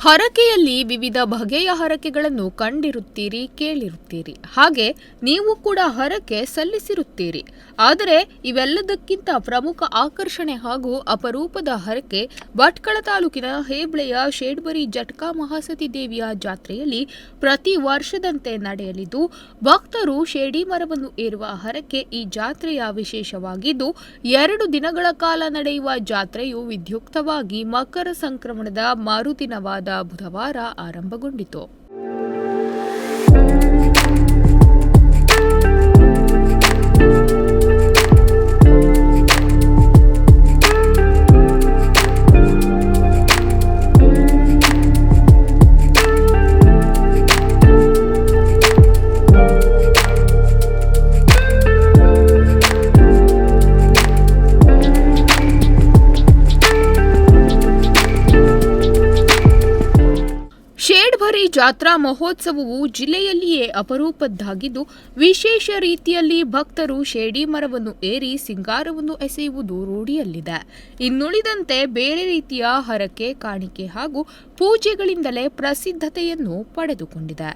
ಹರಕೆಯಲ್ಲಿ ವಿವಿಧ ಬಗೆಯ ಹರಕೆಗಳನ್ನು ಕಂಡಿರುತ್ತೀರಿ, ಕೇಳಿರುತ್ತೀರಿ. ಹಾಗೆ ನೀವು ಕೂಡ ಹರಕೆ ಸಲ್ಲಿಸಿರುತ್ತೀರಿ. ಆದರೆ ಇವೆಲ್ಲದಕ್ಕಿಂತ ಪ್ರಮುಖ ಆಕರ್ಷಣೆ ಹಾಗೂ ಅಪರೂಪದ ಹರಕೆ ಭಟ್ಕಳ ತಾಲೂಕಿನ ಹೇಬ್ಳೆಯ ಶೇಡ್ಬರಿ ಜಟ್ಕಾ ಮಹಾಸತಿ ದೇವಿಯ ಜಾತ್ರೆಯಲ್ಲಿ ಪ್ರತಿ ವರ್ಷದಂತೆ ನಡೆಯಲಿದ್ದು, ಭಕ್ತರು ಶೇಡಿ ಮರವನ್ನು ಏರುವ ಹರಕೆ ಈ ಜಾತ್ರೆಯ ವಿಶೇಷವಾಗಿದ್ದು, 2 ದಿನಗಳ ಕಾಲ ನಡೆಯುವ ಜಾತ್ರೆಯು ವಿದ್ಯುಕ್ತವಾಗಿ ಮಕರ ಸಂಕ್ರಮಣದ ಮರುದಿನವಾದ ಬುಧವಾರ ಆರಂಭಗೊಂಡಿತು. ಶೇಡ್ಬರಿ ಜಾತ್ರಾ ಮಹೋತ್ಸವವು ಜಿಲ್ಲೆಯಲ್ಲಿಯೇ ಅಪರೂಪದ್ದಾಗಿದ್ದು, ವಿಶೇಷ ರೀತಿಯಲ್ಲಿ ಭಕ್ತರು ಶೇಡಿ ಮರವನ್ನು ಏರಿ ಸಿಂಗಾರವನ್ನು ಎಸೆಯುವುದು ರೂಢಿಯಲ್ಲಿದೆ. ಇನ್ನುಳಿದಂತೆ ಬೇರೆ ರೀತಿಯ ಹರಕೆ, ಕಾಣಿಕೆ ಹಾಗೂ ಪೂಜೆಗಳಿಂದಲೇ ಪ್ರಸಿದ್ಧತೆಯನ್ನು ಪಡೆದುಕೊಂಡಿದೆ.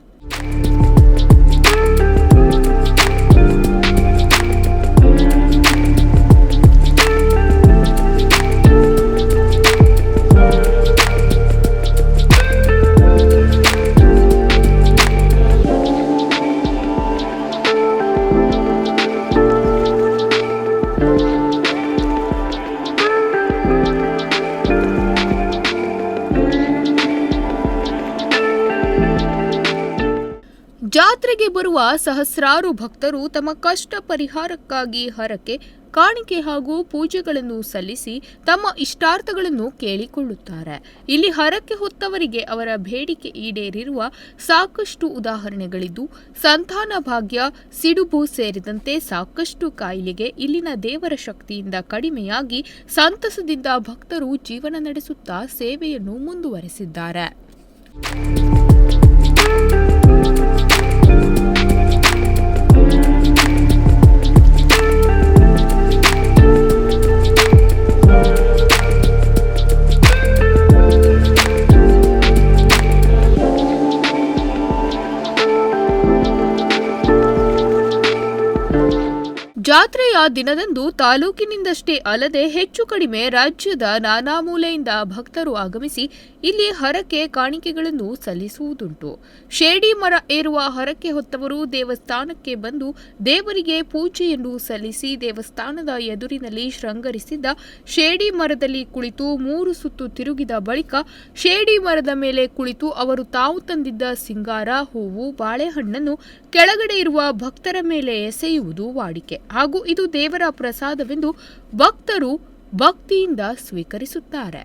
ಜಾತ್ರೆಗೆ ಬರುವ ಸಹಸ್ರಾರು ಭಕ್ತರು ತಮ್ಮ ಕಷ್ಟ ಪರಿಹಾರಕ್ಕಾಗಿ ಹರಕೆ, ಕಾಣಿಕೆ ಹಾಗೂ ಪೂಜೆಗಳನ್ನು ಸಲ್ಲಿಸಿ ತಮ್ಮ ಇಷ್ಟಾರ್ಥಗಳನ್ನು ಕೇಳಿಕೊಳ್ಳುತ್ತಾರೆ. ಇಲ್ಲಿ ಹರಕೆ ಹೊತ್ತವರಿಗೆ ಅವರ ಬೇಡಿಕೆ ಈಡೇರಿರುವ ಸಾಕಷ್ಟು ಉದಾಹರಣೆಗಳಿದ್ದು, ಸಂತಾನ ಭಾಗ್ಯ, ಸಿಡುಬು ಸೇರಿದಂತೆ ಸಾಕಷ್ಟು ಕಾಯಿಲೆಗೆ ಇಲ್ಲಿನ ದೇವರ ಶಕ್ತಿಯಿಂದ ಕಡಿಮೆಯಾಗಿ ಸಂತಸದಿಂದ ಭಕ್ತರು ಜೀವನ ನಡೆಸುತ್ತಾ ಸೇವೆಯನ್ನು ಮುಂದುವರೆಸಿದ್ದಾರೆ. ಜಾತ್ರೆಯ ದಿನದಂದು ತಾಲೂಕಿನಿಂದಷ್ಟೇ ಅಲ್ಲದೆ ಹೆಚ್ಚು ಕಡಿಮೆ ರಾಜ್ಯದ ನಾನಾ ಮೂಲೆಯಿಂದ ಭಕ್ತರು ಆಗಮಿಸಿ ಇಲ್ಲಿ ಹರಕೆ, ಕಾಣಿಕೆಗಳನ್ನು ಸಲ್ಲಿಸುವುದುಂಟು. ಶೇಡಿ ಮರ ಏರುವ ಹರಕೆ ಹೊತ್ತವರು ದೇವಸ್ಥಾನಕ್ಕೆ ಬಂದು ದೇವರಿಗೆ ಪೂಜೆಯನ್ನು ಸಲ್ಲಿಸಿ ದೇವಸ್ಥಾನದ ಎದುರಿನಲ್ಲಿ ಶೃಂಗರಿಸಿದ್ದ ಶೇಡಿ ಮರದಲ್ಲಿ ಕುಳಿತು 3 ಸುತ್ತು ತಿರುಗಿದ ಬಳಿಕ ಶೇಡಿ ಮರದ ಮೇಲೆ ಕುಳಿತು ಅವರು ತಾವು ತಂದಿದ್ದ ಸಿಂಗಾರ, ಹೂವು, ಬಾಳೆಹಣ್ಣನ್ನು ಕೆಳಗಡೆ ಇರುವ ಭಕ್ತರ ಮೇಲೆ ಎಸೆಯುವುದು ವಾಡಿಕೆ ಹಾಗೂ ಇದು ದೇವರ ಪ್ರಸಾದವೆಂದು ಭಕ್ತರು ಭಕ್ತಿಯಿಂದ ಸ್ವೀಕರಿಸುತ್ತಾರೆ.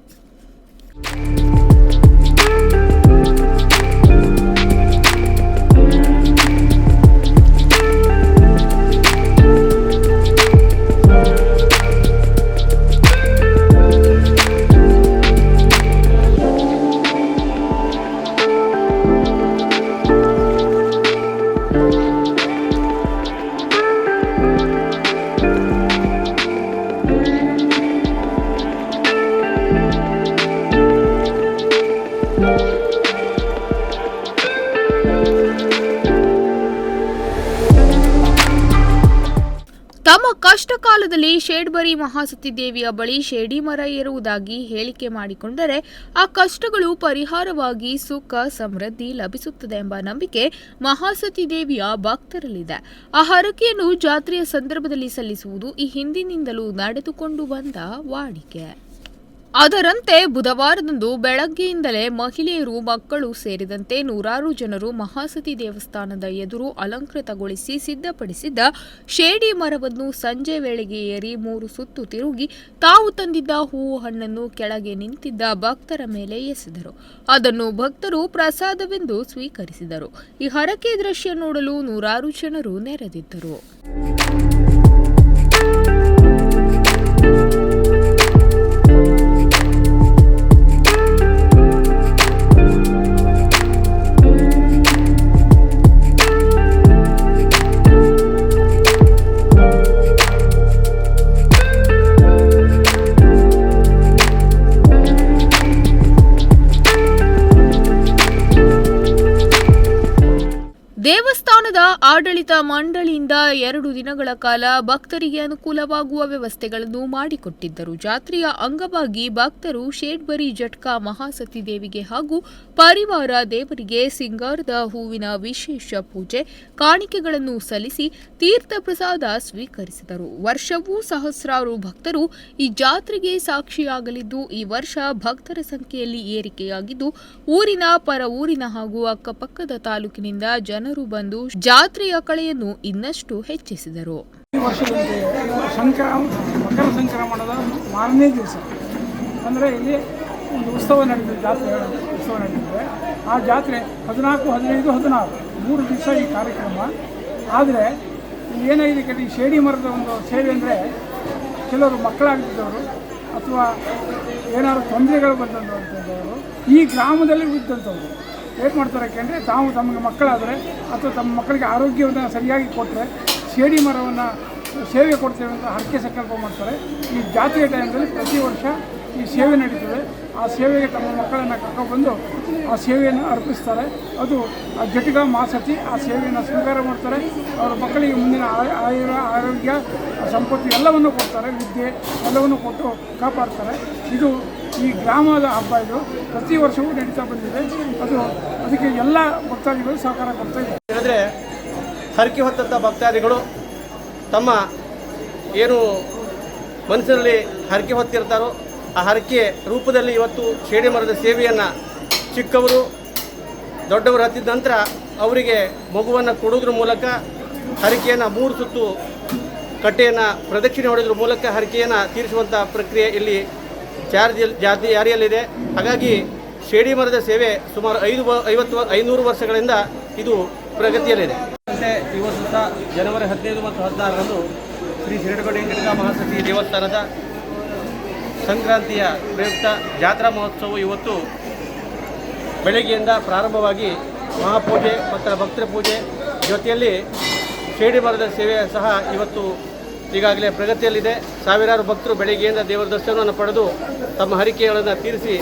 ತಮ್ಮ ಕಷ್ಟ ಕಾಲದಲ್ಲಿ ಶೇಡ್ಬರಿ ಮಹಾಸತಿ ದೇವಿಯ ಬಳಿ ಶೇಡಿ ಮರ ಏರುವುದಾಗಿ ಹೇಳಿಕೆ ಮಾಡಿಕೊಂಡರೆ ಆ ಕಷ್ಟಗಳು ಪರಿಹಾರವಾಗಿ ಸುಖ, ಸಮೃದ್ಧಿ ಲಭಿಸುತ್ತದೆ ಎಂಬ ನಂಬಿಕೆ ಮಹಾಸತಿ ದೇವಿಯ ಭಕ್ತರಲ್ಲಿದೆ. ಆ ಹರಕೆಯನ್ನು ಜಾತ್ರೆಯ ಸಂದರ್ಭದಲ್ಲಿ ಸಲ್ಲಿಸುವುದು ಈ ಹಿಂದಿನಿಂದಲೂ ನಡೆದುಕೊಂಡು ಬಂದ ವಾಡಿಕೆ. ಅದರಂತೆ ಬುಧವಾರದಂದು ಬೆಳಗ್ಗೆಯಿಂದಲೇ ಮಹಿಳೆಯರು, ಮಕ್ಕಳು ಸೇರಿದಂತೆ ನೂರಾರು ಜನರು ಮಹಾಸತಿ ದೇವಸ್ಥಾನದ ಎದುರು ಅಲಂಕೃತಗೊಳಿಸಿ ಸಿದ್ಧಪಡಿಸಿದ್ದ ಶೇಡಿ ಮರವನ್ನು ಸಂಜೆ ವೇಳೆಗೆ ಏರಿ 3 ಸುತ್ತು ತಿರುಗಿ ತಾವು ತಂದಿದ್ದ ಹೂವು, ಹಣ್ಣನ್ನು ಕೆಳಗೆ ನಿಂತಿದ್ದ ಭಕ್ತರ ಮೇಲೆ ಎಸೆದರು. ಅದನ್ನು ಭಕ್ತರು ಪ್ರಸಾದವೆಂದು ಸ್ವೀಕರಿಸಿದರು. ಈ ಹರಕೆ ದೃಶ್ಯ ನೋಡಲು ನೂರಾರು ಜನರು ನೆರೆದಿದ್ದರು. ದೇವಸ್ಥಾನದ ಆಡಳಿತ ಮಂಡಳಿಯಿಂದ 2 ದಿನಗಳ ಕಾಲ ಭಕ್ತರಿಗೆ ಅನುಕೂಲವಾಗುವ ವ್ಯವಸ್ಥೆಗಳನ್ನು ಮಾಡಿಕೊಟ್ಟಿದ್ದರು. ಜಾತ್ರೆಯ ಅಂಗವಾಗಿ ಭಕ್ತರು ಶೇಡ್ಬರಿ ಜಟ್ಕಾ ಮಹಾಸತಿ ದೇವಿಗೆ ಹಾಗೂ ಪರಿವಾರ ದೇವರಿಗೆ ಸಿಂಗಾರದ ಹೂವಿನ ವಿಶೇಷ ಪೂಜೆ, ಕಾಣಿಕೆಗಳನ್ನು ಸಲ್ಲಿಸಿ ತೀರ್ಥ ಪ್ರಸಾದ ಸ್ವೀಕರಿಸಿದರು. ವರ್ಷವೂ ಸಹಸ್ರಾರು ಭಕ್ತರು ಈ ಜಾತ್ರೆಗೆ ಸಾಕ್ಷಿಯಾಗಲಿದ್ದು, ಈ ವರ್ಷ ಭಕ್ತರ ಸಂಖ್ಯೆಯಲ್ಲಿ ಏರಿಕೆಯಾಗಿದ್ದು, ಊರಿನ ಪರ ಊರಿನ ಹಾಗೂ ಅಕ್ಕಪಕ್ಕದ ತಾಲೂಕಿನಿಂದ ಜನರು ಬಂದು ಜಾತ್ರೆಯ ಕಳೆಯನ್ನು ಇನ್ನಷ್ಟು ಹೆಚ್ಚಿಸಿದರು. ಈ ವರ್ಷದಲ್ಲಿ ಮಕರ ಸಂಕ್ರಮಣದ ಮಾರನೇ ದಿವಸ ಅಂದರೆ ಇಲ್ಲಿ ಒಂದು ಉತ್ಸವ ನಡೆದಿದೆ, ಜಾತ್ರೆ ಉತ್ಸವ ನಡೆದಿದೆ. ಆ ಜಾತ್ರೆ 14, 15, 16 3 ದಿವಸ ಈ ಕಾರ್ಯಕ್ರಮ. ಆದರೆ ಏನಾಗಿದೆ ಕಡೆ ಈ ಶೇಡಿ ಮರದ ಒಂದು ಸೇವೆ ಅಂದರೆ ಕೆಲವರು ಮಕ್ಕಳಾಗ್ತಿದ್ದವರು ಅಥವಾ ಏನಾದ್ರು ತೊಂದರೆಗಳು ಬಂದಂಥವರು ಈ ಗ್ರಾಮದಲ್ಲಿ ಇದ್ದಂಥವ್ರು ಏನು ಮಾಡ್ತಾರೆ ಯಾಕೆಂದರೆ ತಾವು ತಮಗೆ ಮಕ್ಕಳಾದರೆ ಅಥವಾ ತಮ್ಮ ಮಕ್ಕಳಿಗೆ ಆರೋಗ್ಯವನ್ನು ಸರಿಯಾಗಿ ಕೊಟ್ಟರೆ ಶೇಡಿ ಮರವನ್ನು ಸೇವೆ ಕೊಡ್ತೇವೆ ಅಂತ ಹರಕೆ ಸಂಕಲ್ಪ ಮಾಡ್ತಾರೆ. ಈ ಜಾತ್ರೆಯ ಟೈಮಲ್ಲಿ ಪ್ರತಿ ವರ್ಷ ಈ ಸೇವೆ ನಡೀತದೆ. ಆ ಸೇವೆಗೆ ತಮ್ಮ ಮಕ್ಕಳನ್ನು ಕರ್ಕೊಂಡ್ಬಂದು ಆ ಸೇವೆಯನ್ನು ಅರ್ಪಿಸ್ತಾರೆ. ಅದು ಆ ಜಟಕಾ ಮಹಾಸತಿ ಆ ಸೇವೆಯನ್ನು ಸ್ವೀಕಾರ ಮಾಡ್ತಾರೆ. ಅವರ ಮಕ್ಕಳಿಗೆ ಮುಂದಿನ ಆರೋಗ್ಯ ಸಂಪತ್ತು ಎಲ್ಲವನ್ನು ಕೊಡ್ತಾರೆ, ವಿದ್ಯೆ ಎಲ್ಲವನ್ನು ಕೊಟ್ಟು ಕಾಪಾಡ್ತಾರೆ. ಇದು ಈ ಗ್ರಾಮದ ಹಬ್ಬ. ಇದು ಪ್ರತಿ ವರ್ಷವೂ ನಡೀತಾ ಬಂದಿದೆ. ಅದಕ್ಕೆ ಎಲ್ಲ ಭಕ್ತಾದಿಗಳು ಸಹಕಾರ ಕೊಡ್ತಾ ಇದ್ದಾರೆ. ಹೇಳಿದ್ರೆ ಹರಕೆ ಹೊತ್ತಂಥ ಭಕ್ತಾದಿಗಳು ತಮ್ಮ ಏನು ಮನಸ್ಸಿನಲ್ಲಿ ಹರಕೆ ಹೊತ್ತಿರ್ತಾರೋ ಆ ಹರಕೆ ರೂಪದಲ್ಲಿ ಇವತ್ತು ಶೇಡಿ ಮರದ ಸೇವೆಯನ್ನು ಚಿಕ್ಕವರು ದೊಡ್ಡವರು ಹತ್ತಿದ ನಂತರ ಅವರಿಗೆ ಮಗುವನ್ನು ಕೊಡೋದ್ರ ಮೂಲಕ ಹರಕೆಯನ್ನು 3 ಸುತ್ತು ಕಟ್ಟೆಯನ್ನು ಪ್ರದಕ್ಷಿಣೆ ಹೊಡೆದ್ರ ಮೂಲಕ ಹರಕೆಯನ್ನು ತೀರಿಸುವಂಥ ಪ್ರಕ್ರಿಯೆ ಇಲ್ಲಿ ಜಾರಿಯಲ್ಲಿದೆ. ಹಾಗಾಗಿ ಶೇಡಿ ಮರದ ಸೇವೆ ಸುಮಾರು 500 ವರ್ಷಗಳಿಂದ ಇದು ಪ್ರಗತಿಯಲ್ಲಿದೆ. ಈ ವರ್ಷ ಜನವರಿ 15 ಮತ್ತು 16ರಂದು ಶ್ರೀ ಶೇಡ್ಬರಿ ಜಟ್ಕಾ ಮಹಾಸತಿ ದೇವಸ್ಥಾನದ ಸಂಕ್ರಾಂತಿಯ ಪ್ರಯುಕ್ತ ಜಾತ್ರಾ ಮಹೋತ್ಸವ ಇವತ್ತು ಬೆಳಗ್ಗೆಯಿಂದ ಪ್ರಾರಂಭವಾಗಿ ಮಹಾಪೂಜೆ ಮತ್ತು ಭಕ್ತರ ಪೂಜೆ ಜೊತೆಯಲ್ಲಿ ಶೇಡಿ ಮರದ ಸೇವೆ ಸಹ ಇವತ್ತು ಈಗಾಗಲೇ ಪ್ರಗತಿಯಲ್ಲಿದೆ. ಸಾವಿರಾರು ಭಕ್ತರು ಬೆಳಗ್ಗೆಯಿಂದ ದೇವರ ದರ್ಶನವನ್ನು ಪಡೆದು ತಮ್ಮ ಹರಕೆಗಳನ್ನು ತೀರಿಸಿ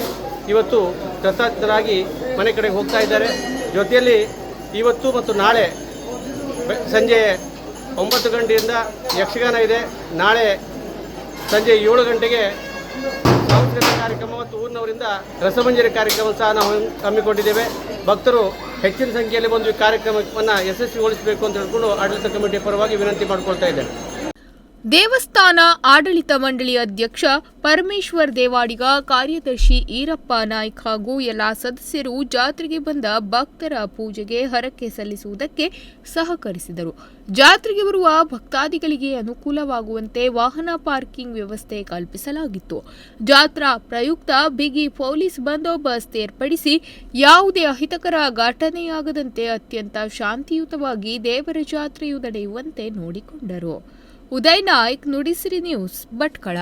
ಇವತ್ತು ಕೃತಜ್ಞರಾಗಿ ಮನೆ ಕಡೆಗೆ ಹೋಗ್ತಾ ಇದ್ದಾರೆ. ಜೊತೆಯಲ್ಲಿ ಇವತ್ತು ಮತ್ತು ನಾಳೆ ಸಂಜೆ 9 ಗಂಟೆಯಿಂದ ಯಕ್ಷಗಾನ ಇದೆ. ನಾಳೆ ಸಂಜೆ 7 ಗಂಟೆಗೆ ಸಾಂಸ್ಕೃತಿಕ ಕಾರ್ಯಕ್ರಮ ಮತ್ತು ಊರಿನವರಿಂದ ರಸಮಂಜರಿ ಕಾರ್ಯಕ್ರಮ ಸಹ ನಾವು ಹಮ್ಮಿಕೊಂಡಿದ್ದೇವೆ. ಭಕ್ತರು ಹೆಚ್ಚಿನ ಸಂಖ್ಯೆಯಲ್ಲಿ ಬಂದು ಈ ಕಾರ್ಯಕ್ರಮವನ್ನು ಯಶಸ್ವಿಗೊಳಿಸಬೇಕು ಅಂತ ಹೇಳ್ಕೊಂಡು ಆಡಳಿತ ಕಮಿಟಿಯ ಪರವಾಗಿ ವಿನಂತಿ ಮಾಡಿಕೊಳ್ತಾ ಇದ್ದೇನೆ. ದೇವಸ್ಥಾನ ಆಡಳಿತ ಮಂಡಳಿ ಅಧ್ಯಕ್ಷ ಪರಮೇಶ್ವರ್ ದೇವಾಡಿಗ, ಕಾರ್ಯದರ್ಶಿ ಈರಪ್ಪ ನಾಯ್ಕ್ ಹಾಗೂ ಎಲ್ಲ ಸದಸ್ಯರು ಜಾತ್ರೆಗೆ ಬಂದ ಭಕ್ತರ ಪೂಜೆಗೆ ಹರಕೆ ಸಲ್ಲಿಸುವುದಕ್ಕೆ ಸಹಕರಿಸಿದರು. ಜಾತ್ರೆಗೆ ಬರುವ ಭಕ್ತಾದಿಗಳಿಗೆ ಅನುಕೂಲವಾಗುವಂತೆ ವಾಹನ ಪಾರ್ಕಿಂಗ್ ವ್ಯವಸ್ಥೆ ಕಲ್ಪಿಸಲಾಗಿತ್ತು. ಜಾತ್ರಾ ಪ್ರಯುಕ್ತ ಬಿಗಿ ಪೊಲೀಸ್ ಬಂದೋಬಸ್ತ್ ಏರ್ಪಡಿಸಿ ಯಾವುದೇ ಅಹಿತಕರ ಘಟನೆಯಾಗದಂತೆ ಅತ್ಯಂತ ಶಾಂತಿಯುತವಾಗಿ ದೇವರ ಜಾತ್ರೆಯು ನಡೆಯುವಂತೆ ನೋಡಿಕೊಂಡರು. ಉದಯ್ ನಾಯ್ಕ್, ನುಡಿಸಿರಿ ನ್ಯೂಸ್, ಭಟ್ಕಳ.